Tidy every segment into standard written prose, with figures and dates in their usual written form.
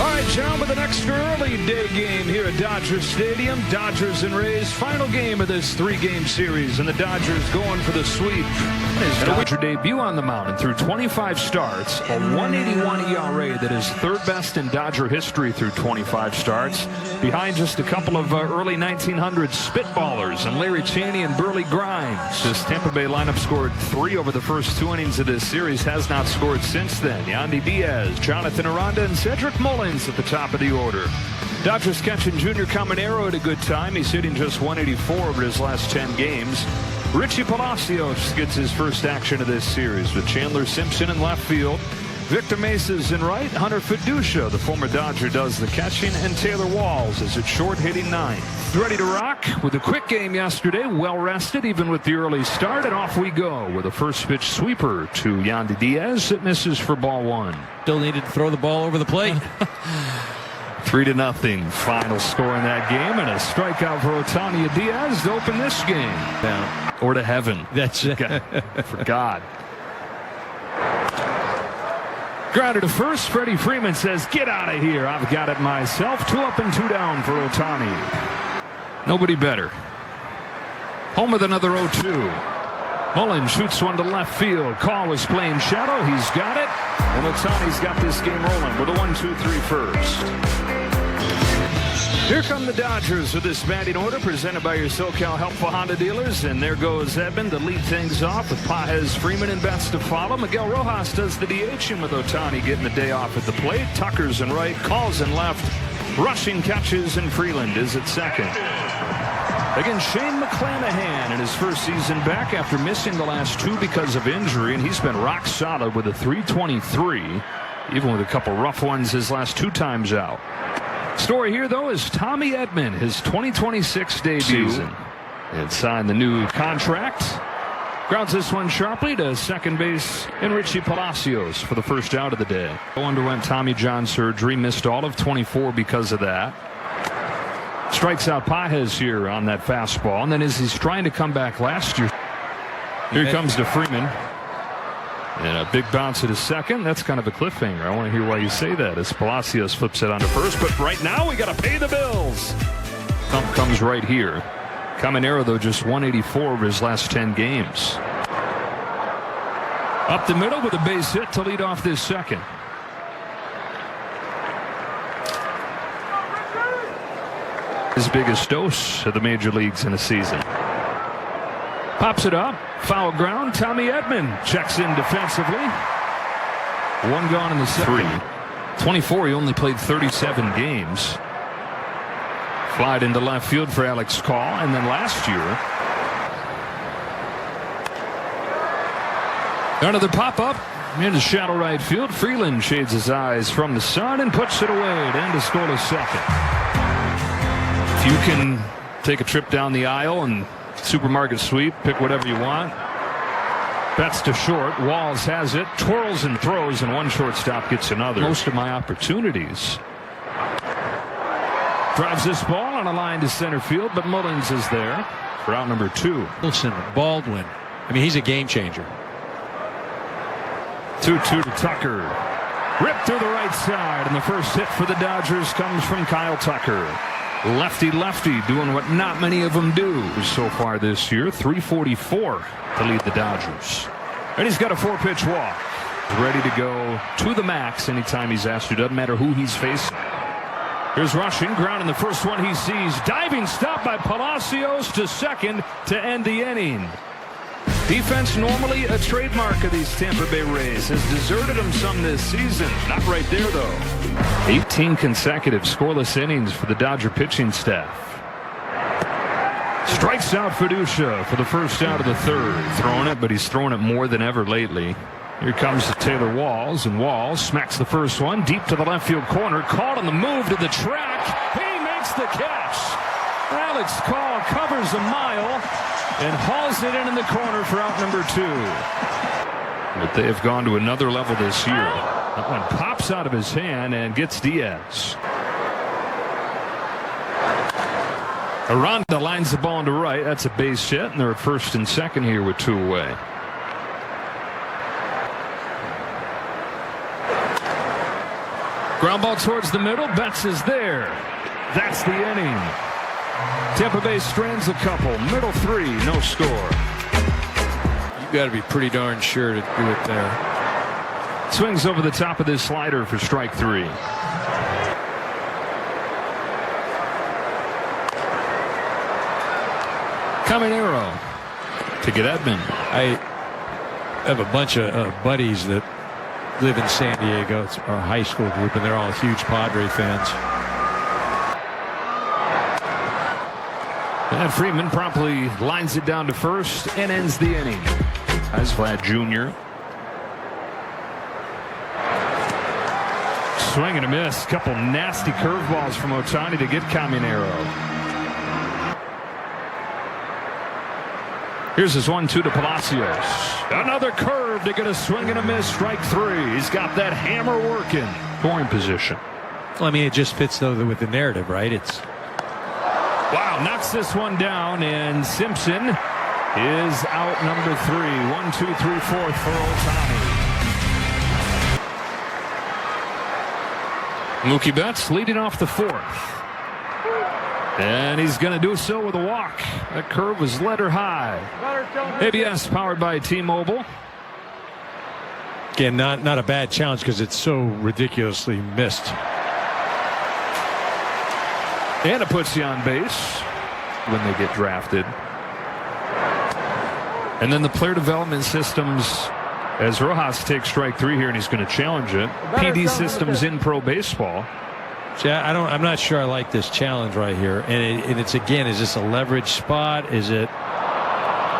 All right, John, with an extra early day game here at Dodger Stadium. Dodgers and Rays, final game of this three-game series, and the Dodgers going for the sweep. His Dodger debut on the mound, and through 25 starts, a 181 ERA that is third best in Dodger history through 25 starts, behind just a couple of early 1900s spitballers and Larry Cheney and Burley Grimes. This Tampa Bay lineup scored 3 over the first 2 innings of this series, has not scored since then. Yandy Diaz, Jonathan Aranda, and Cedric Mullins at the top of the order. Dodgers catching Junior Caminero at a good time. He's hitting just 184 over his last 10 games. Richie Palacios gets his first action of this series with Chandler Simpson in left field. Victor Mesa's in right. Hunter Fiducia, the former Dodger, does the catching, and Taylor Walls is at short, hitting 9th. Ready to rock with a quick game yesterday, well rested even with the early start, and off we go with a first pitch sweeper to Yandy Diaz that misses for ball 1. Still needed to throw the ball over the plate. 3-0 final score in that game, and a strikeout for Ohtani Diaz to open this game. Down. Or to heaven. That's it. For God. Grounded to first. Freddie Freeman says, "Get out of here. I've got it myself." 2 up and 2 down for Ohtani. Nobody better. Home with another 0-2. Mullins shoots one to left field. Call was playing shadow. He's got it. And Ohtani's got this game rolling with a 1-2-3 first. Here come the Dodgers with this batting order presented by your SoCal Helpful Honda dealers. And there goes Edmund to lead things off with Pages, Freeman, and Betts to follow. Miguel Rojas does the DH, and with Ohtani getting the day off at the plate. Tucker's in right, Calls in left, rushing catches, and Freeland is at second. Again, Shane McClanahan in his first season back after missing the last 2 because of injury, and he's been rock solid with a .323, even with a couple rough ones his last 2 times out. Story here, though, is Tommy Edman, his 2026 debut, and signed the new contract. Grounds this one sharply to second base, and Richie Palacios for the first out of the day. Underwent Tommy John surgery, missed all of 24 because of that. Strikes out Pages here on that fastball, and then as he's trying to come back last year, here comes to Freeman. And a big bounce at his second. That's kind of a cliffhanger. I want to hear why you say that as Palacios flips it onto first. But right now, we got to pay the bills. Thump comes right here. Caminero, though, just 184 over his last 10 games. Up the middle with a base hit to lead off this second. His biggest dose of the major leagues in a season. Pops it up. Foul ground. Tommy Edman checks in defensively. 1 gone in the second. 24. He only played 37 games. Flied into left field for Alex Call. And then last year, another pop-up into shallow right field. Freeland shades his eyes from the sun and puts it away to end a scoreless second. If you can take a trip down the aisle and supermarket sweep, pick whatever you want. Betts to short. Walls has it, twirls and throws, and one shortstop gets another. Most of my opportunities. Drives this ball on a line to center field, but Mullins is there for out number 2. Wilson, Baldwin. I mean, he's a game changer. 2-2 to Tucker. Ripped through the right side, and the first hit for the Dodgers comes from Kyle Tucker. Lefty doing what not many of them do so far this year. 344 to lead the Dodgers. And he's got a 4-pitch walk. Ready to go to the max anytime he's asked to. Doesn't matter who he's facing. Here's rushing. Ground in the first one he sees. Diving stop by Palacios to second to end the inning. Defense, normally a trademark of these Tampa Bay Rays, has deserted them some this season. Not right there, though. 18 consecutive scoreless innings for the Dodger pitching staff. Strikes out Fiducia for the first out of the third. Throwing it, but he's throwing it more than ever lately. Here comes the Taylor Walls, and Walls smacks the first one deep to the left field corner. Called on the move to the track. He makes the catch. Alex Call covers a mile and hauls it in the corner for out number 2. But they have gone to another level this year. That one pops out of his hand and gets Diaz. Aranda lines the ball into right. That's a base hit, and they're at first and second here with 2 away. Ground Ground ball towards the middle. Betts is there. That's the inning. Tampa Bay strands a couple. Middle 3, no score. You got to be pretty darn sure to do it there. Swings over the top of this slider for strike 3. Caminero to get Edman. I have a bunch of buddies that live in San Diego. It's our high school group, and they're all huge Padre fans. And Freeman promptly lines it down to first and ends the inning. As Vlad Jr. Swing and a miss. Couple nasty curveballs from Ohtani to get Caminero. Here's his 1-2 to Palacios. Another curve to get a swing and a miss. Strike 3. He's got that hammer working. Scoring position. Well, I mean, it just fits though with the narrative, right? It's wow, knocks this one down, and Simpson is out number 3. 1, 2, 3, 4th for Ohtani. Mookie Betts leading off the 4th. And he's going to do so with a walk. That curve was letter high. ABS powered by T-Mobile. again not a bad challenge because it's so ridiculously missed. And it puts you on base when they get drafted. And then the player development systems, as Rojas takes strike 3 here, and he's going to challenge it. PD systems in pro baseball. Yeah, I'm not sure I like this challenge right here. And it's again, is this a leverage spot? Is it?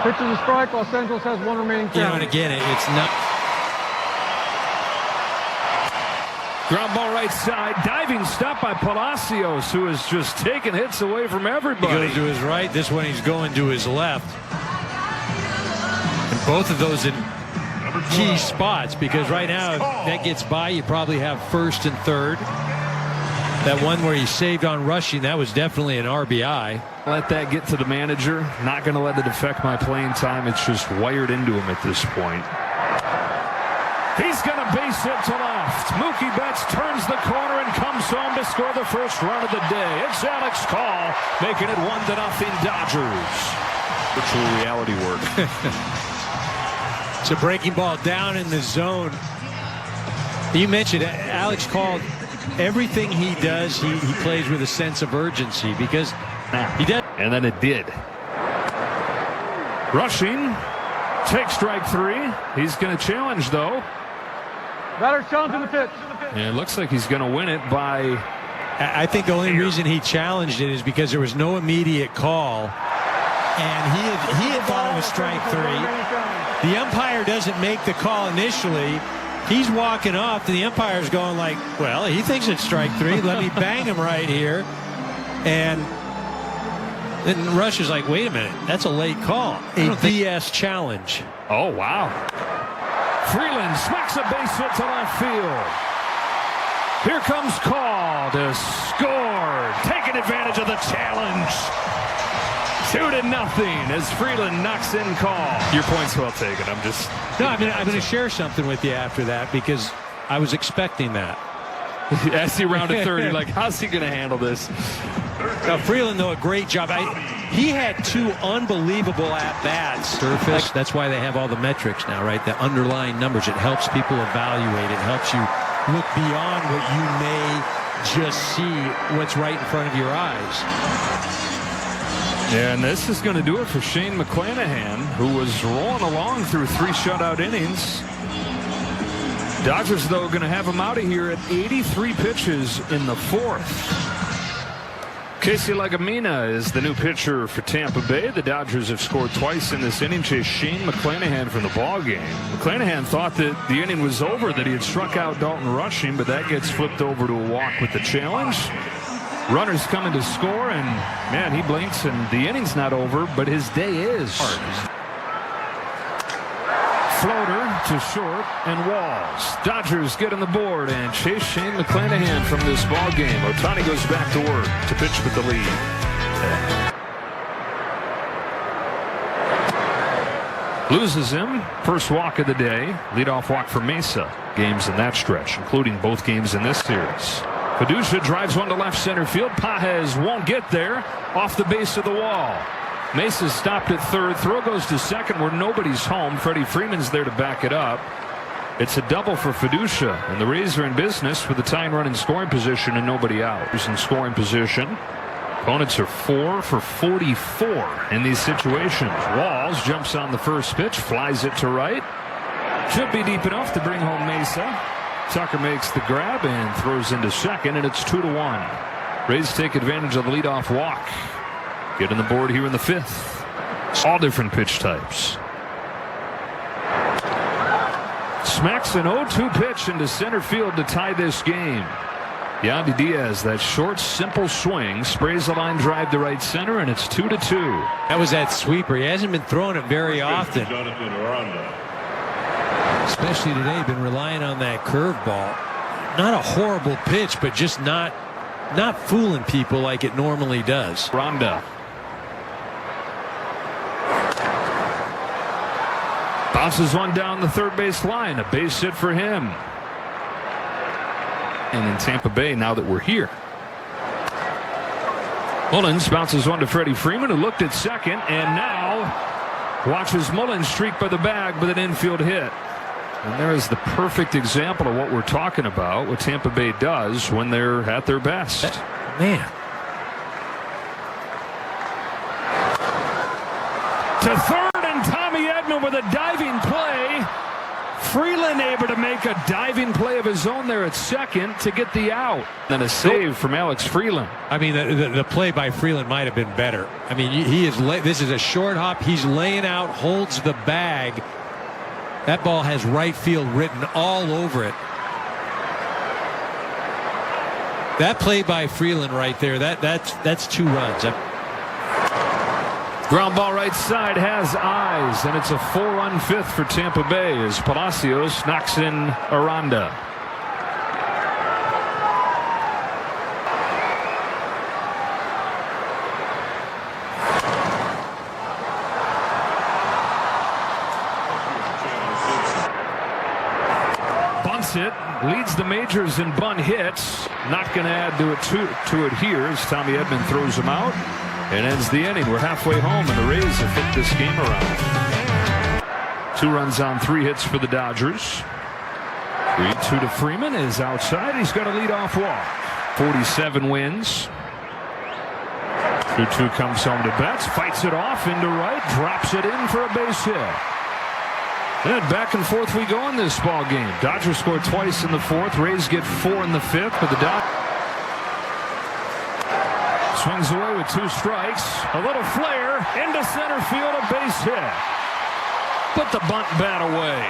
Pitch is a strike. Los Angeles has one remaining count. You know, and again, it's not. Ground ball right side. Diving stop by Palacios, who is just taking hits away from everybody. He goes to his right. This one he's going to his left. And both of those in key spots, because right now if that gets by, you probably have first and third. That one where he saved on rushing, that was definitely an RBI. Let that get to the manager. Not going to let it affect my playing time. It's just wired into him at this point. He's going to base hit to left. Mookie Betts turns the corner and comes home to score the first run of the day. It's Alex Call making it 1-0 Dodgers. Virtual reality work. It's a breaking ball down in the zone. You mentioned Alex Call. Everything he does, he plays with a sense of urgency because he does. And then it did. Rushing. Take strike 3. He's going to challenge, though. Batter's challenging the pitch. And it looks like he's going to win it by. I think the only reason he challenged it is because there was no immediate call. And he had thought it was strike 3. The umpire doesn't make the call initially. He's walking off, and the umpire's going like, well, he thinks it's strike 3. Let me bang him right here. And then Rush is like, wait a minute, that's a late call. A BS challenge. Oh, wow. Freeland smacks a base hit to left field. Here comes Call to score. Taking advantage of the challenge. 2-0 as Freeland knocks in Call. Your point's well taken. I'm going to share something with you after that because I was expecting that. As he rounded third, you're like, how's he going to handle this? Freeland, though, a great job. He had 2 unbelievable at-bats. Surface. That's why they have all the metrics now, right? The underlying numbers. It helps people evaluate. It helps you look beyond what you may just see what's right in front of your eyes. And this is going to do it for Shane McClanahan, who was rolling along through 3 shutout innings. Dodgers, though, going to have him out of here at 83 pitches in the 4th. Casey Legumina is the new pitcher for Tampa Bay. The Dodgers have scored twice in this inning. Chased Shane McClanahan from the ballgame. McClanahan thought that the inning was over, that he had struck out Dalton Rushing, but that gets flipped over to a walk with the challenge. Runners coming to score, and man, he blinks, and the inning's not over, but his day is. Floater to short, and Walls. Dodgers get on the board and chase Shane McClanahan from this ball game. Ohtani goes back to work to pitch with the lead. Loses him. First walk of the day. Leadoff walk for Mesa. Games in that stretch, including both games in this series. Fiducia drives one to left center field. Pages won't get there. Off the base of the wall. Mesa stopped at third. Throw goes to second where nobody's home. Freddie Freeman's there to back it up. It's a double for Fiducia, and the Rays are in business with the tying run in scoring position and nobody out. Who's in scoring position? Opponents are 4 for 44 in these situations. Walls jumps on the first pitch, flies it to right. Should be deep enough to bring home Mesa. Tucker makes the grab and throws into second, and it's 2-1. Rays take advantage of the leadoff walk. Getting the board here in the fifth. All different pitch types. Smacks an 0-2 pitch into center field to tie this game. Yandy Diaz, that short, simple swing, sprays a line drive to right center, and it's 2-2. That was that sweeper. He hasn't been throwing it very often. Especially today, been relying on that curveball. Not a horrible pitch, but just not fooling people like it normally does. Ronda. Bounces one down the third base line. A base hit for him. And in Tampa Bay, now that we're here. Mullins bounces one to Freddie Freeman, who looked at second, and now watches Mullins streak by the bag with an infield hit. And there is the perfect example of what we're talking about, what Tampa Bay does when they're at their best. Man. To third, and Tommy Edman with a diving play. Freeland able to make a diving play of his own there at second to get the out. Then a save from Alex Freeland. I mean, the play by Freeland might have been better. I mean, he is. This is a short hop. He's laying out, holds the bag. That ball has right field written all over it. That play by Freeland right there. That's 2 runs. Ground ball right side has eyes, and it's a 4-run fifth for Tampa Bay as Palacios knocks in Aranda. Bunts it, leads the majors in bunt hits. Not going to add to it here as Tommy Edman throws him out. And ends the inning. We're halfway home, and the Rays have flipped this game around. 2 runs on 3 hits for the Dodgers. 3-2 to Freeman is outside. He's got a leadoff walk. 47 wins. 2-2 comes home to Betts. Fights it off into right. Drops it in for a base hit. And back and forth we go in this ball game. Dodgers scored twice in the 4th. Rays get 4 in the 5th. But the Dodgers swings away with 2 strikes. A little flare into center field, a base hit. Put the bunt bat away.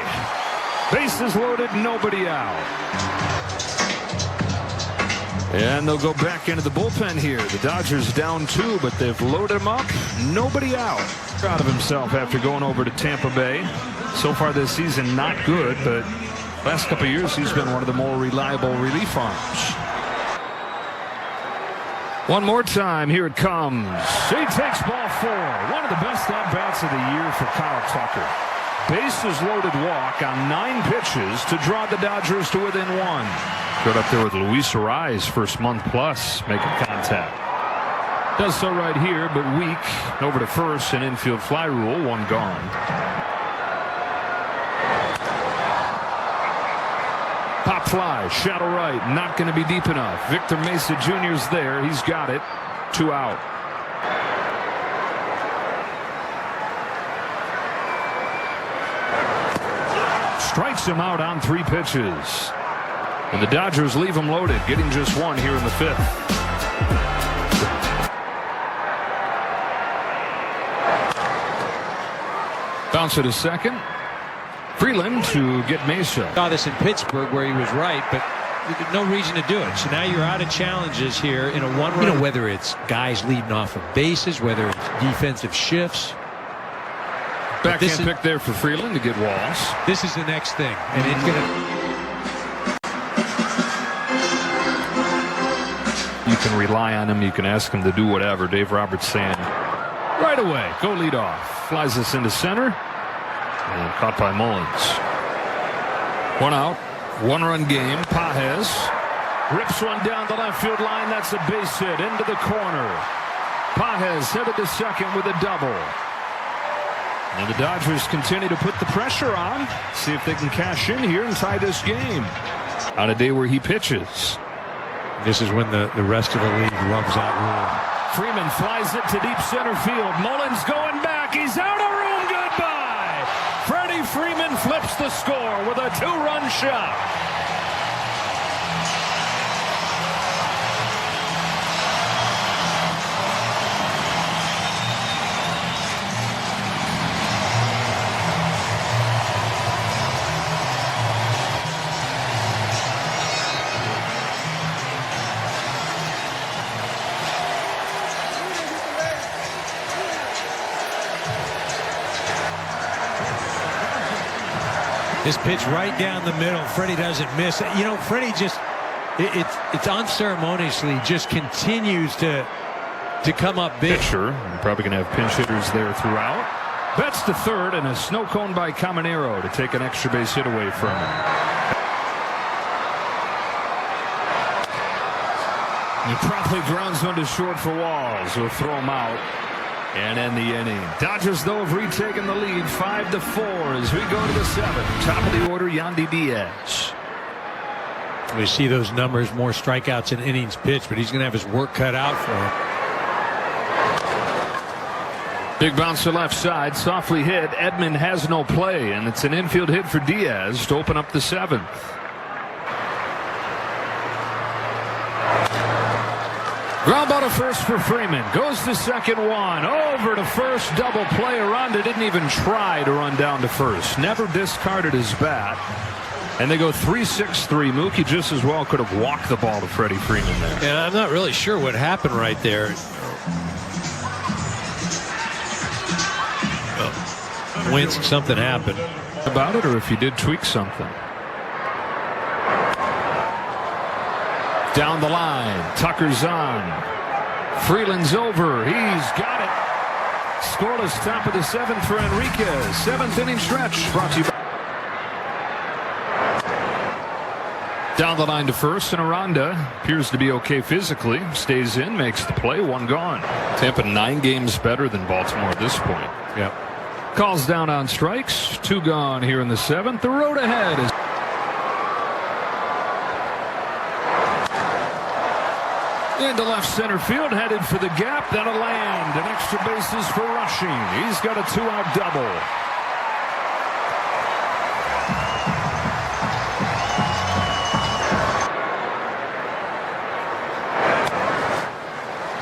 Bases loaded, nobody out. And they'll go back into the bullpen here. The Dodgers down 2, but they've loaded him up. Nobody out. Proud of himself after going over to Tampa Bay. So far this season, not good, but last couple of years he's been one of the more reliable relief arms. One more time, here it comes. He takes ball 4. One of the best at-bats of the year for Kyle Tucker. Bases loaded walk on 9 pitches to draw the Dodgers to within 1. Got up there with Luis Arraez, first month plus, making contact. Does so right here, but weak. Over to first, an infield fly rule, 1 gone. Pop fly, shallow right, not going to be deep enough. Victor Mesa Jr.'s there. He's got it. 2 out. Strikes him out on 3 pitches. And the Dodgers leave him loaded, getting just 1 here in the 5th. Bounce it to second. Freeland to get Mesa. Saw this in Pittsburgh where he was right, but no reason to do it. So now you're out of challenges here in a 1-run. You know, whether it's guys leading off of bases, whether it's defensive shifts. Backhand pick there for Freeland to get Walls. This is the next thing, and it's going to. You can rely on him. You can ask him to do whatever. Dave Roberts saying, right away, go lead off. Flies this into center. And caught by Mullins. 1 out. 1-run game. Pages Rips one down the left field line. That's a base hit into the corner. Pages headed to second with a double. And the Dodgers continue to put the pressure on. See if they can cash in here and tie this game on a day where he pitches. This is when the rest of the league loves that rule. Freeman flies it to deep center field. Mullins going back. He's out of room. Goodbye. Freddie Freeman flips the score with a two-run shot. This pitch right down the middle. Freddie doesn't miss. You know, Freddie just, it's unceremoniously just continues to come up big. Pitcher, probably going to have pinch hitters there throughout. Bets to third and a snow cone by Caminero to take an extra base hit away from him. He promptly grounds one to short for Walls, who'll throw him out and end the inning. Dodgers, though, have retaken the lead 5-4 as we go to the seventh. Top of the order, Yandy Diaz. We see those numbers, more strikeouts and innings pitched, but he's going to have his work cut out for him. Big bounce to left side, softly hit. Edman has no play, and it's an infield hit for Diaz to open up the seventh. Ground ball to first for Freeman. Goes to second one. Over to first. Double play. Aranda didn't even try to run down to first. Never discarded his bat. And they go 3-6-3. Mookie just as well could have walked the ball to Freddie Freeman there. And I'm not really sure what happened right there. When something happened about it, or if he did tweak something. Down the line, Tucker's on. Freeland's over. He's got it. Scoreless top of the seventh for Enriquez. Seventh inning stretch brought to you by. Down the line to first, and Aranda appears to be okay physically. Stays in, makes the play. One gone. Tampa 9 games better than Baltimore at this point. Yep. Calls down on strikes. 2 gone here in the seventh. The road ahead is. Into left center field, headed for the gap, then a land, and extra bases for Rushing. He's got a 2-out double.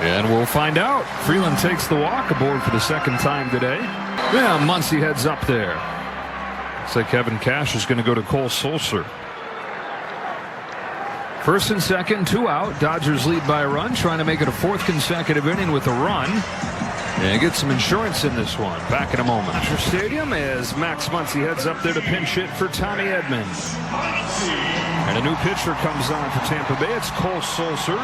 And we'll find out. Freeland takes the walk aboard for the second time today. Yeah, Muncy heads up there. Looks like Kevin Cash is going to go to Cole Sulser. First and second, 2 out. Dodgers lead by a run, trying to make it a 4th consecutive inning with a run. And get some insurance in this one. Back in a moment. Dodger Stadium as Max Muncy heads up there to pinch hit for Tommy Edman. And a new pitcher comes on for Tampa Bay. It's Cole Sulser.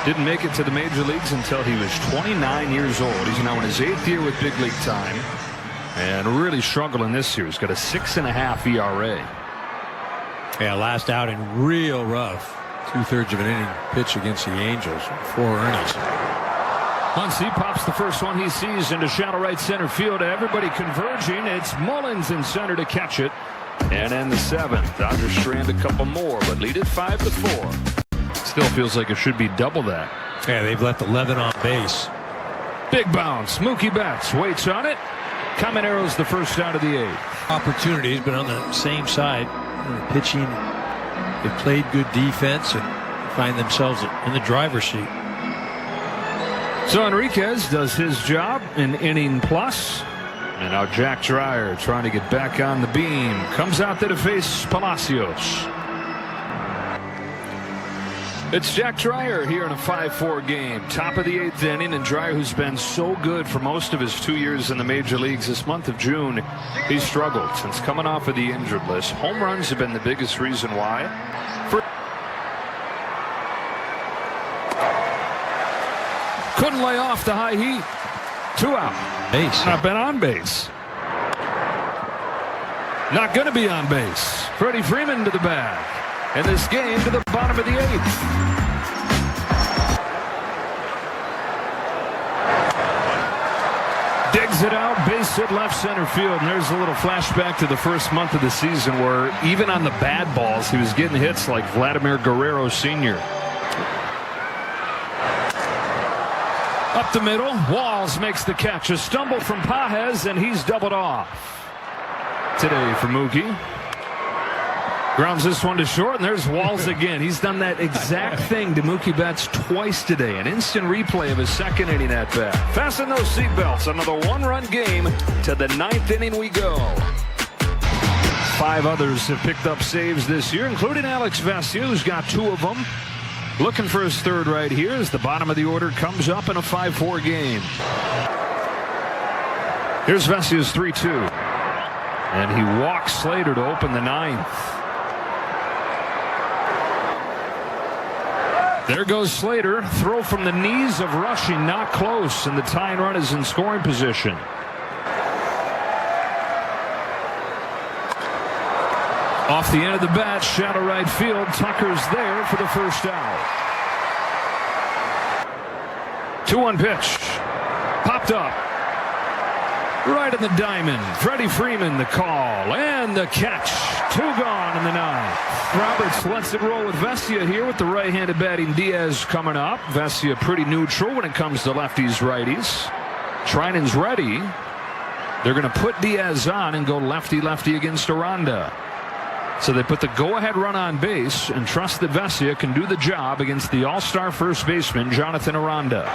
Didn't make it to the major leagues until he was 29 years old. He's now in his 8th year with big league time. And really struggling this year. He's got a 6.5 ERA. Yeah, last outing real rough. 2/3 of an inning pitch against the Angels. 4 earnings. Muncy pops the first one he sees into shallow right center field. Everybody converging. It's Mullins in center to catch it. And end the seventh. Dodgers strand a couple more, but lead it 5-4. Still feels like it should be double that. Yeah, they've left 11 on base. Big bounce. Mookie Betts waits on it. Caminero's the first out of the 8th. Opportunities, but on the same side, pitching. They've played good defense and find themselves in the driver's seat. So Enriquez does his job in inning plus. And now Jack Dreyer trying to get back on the beam. Comes out there to face Palacios. It's Jack Dreyer here in a 5-4 game. Top of the 8th inning, and Dreyer, who's been so good for most of his 2 years in the major leagues, this month of June, he's struggled since coming off of the injured list. Home runs have been the biggest reason why. Couldn't lay off the high heat. 2 out. Base. Not been on base. Not going to be on base. Freddie Freeman to the bag. And this game to the bottom of the 8th. Digs it out, base hit left center field, and there's a little flashback to the first month of the season where even on the bad balls he was getting hits like Vladimir Guerrero Sr. Up the middle, Walls makes the catch. A stumble from Pages, and he's doubled off today for Mookie. Grounds this one to short, and there's Walls again. He's done that exact thing to Mookie Betts twice today. An instant replay of his second inning at bat. Fasten those seatbelts. Another one-run game to the 9th inning we go. 5 others have picked up saves this year, including Alex Vesia, who's got 2 of them. Looking for his 3rd right here as the bottom of the order comes up in a 5-4 game. Here's Vesia's 3-2. And he walks Slater to open the 9th. There goes Slater. Throw from the knees of Rushing, not close, and the tying run is in scoring position. Off the end of the bat, shallow right field. Tucker's there for the first out. 2-1 pitch. Popped up. Right in the diamond. Freddie Freeman the call and the catch. 2 gone in the 9th. Roberts lets it roll with Vesia here with the right-handed batting Diaz coming up. Vesia pretty neutral when it comes to lefties righties. Trinan's ready. They're going to put Diaz on and go lefty-lefty against Aranda. So they put the go-ahead run on base and trust that Vesia can do the job against the all-star first baseman Jonathan Aranda.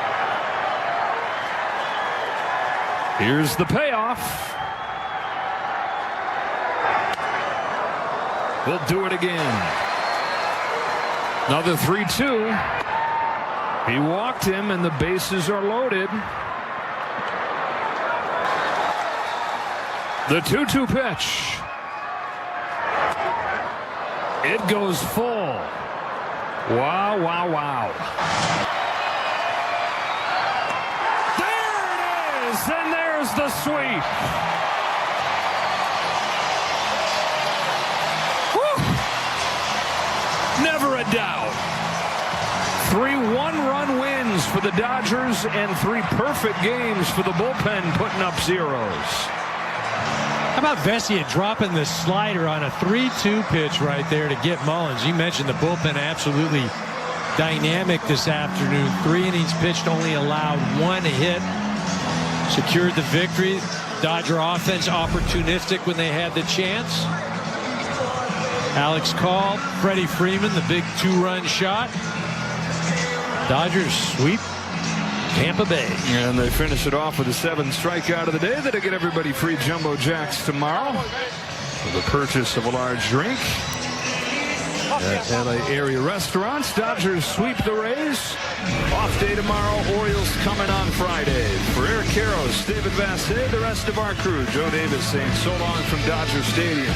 Here's the payoff. We'll do it again. Another 3-2. He walked him, and the bases are loaded. The 2-2 pitch. It goes full. Wow, wow, wow. There it is, and there's the sweep. Never a doubt. 3 one-run wins for the Dodgers and 3 perfect games for the bullpen, putting up zeros. How about Vesia dropping the slider on a 3-2 pitch right there to get Mullins? You mentioned the bullpen absolutely dynamic this afternoon. 3 innings pitched, only allowed 1 hit. Secured the victory. Dodger offense opportunistic when they had the chance. Alex Call, Freddie Freeman, the big 2-run shot. Dodgers sweep Tampa Bay. And they finish it off with a 7th strikeout of the day. That'll get everybody free Jumbo Jacks tomorrow for the purchase of a large drink at LA area restaurants. Dodgers sweep the Rays. Off day tomorrow. Orioles coming on Friday. For Eric Karros, David Vassay, the rest of our crew, Joe Davis saying so long from Dodger Stadium.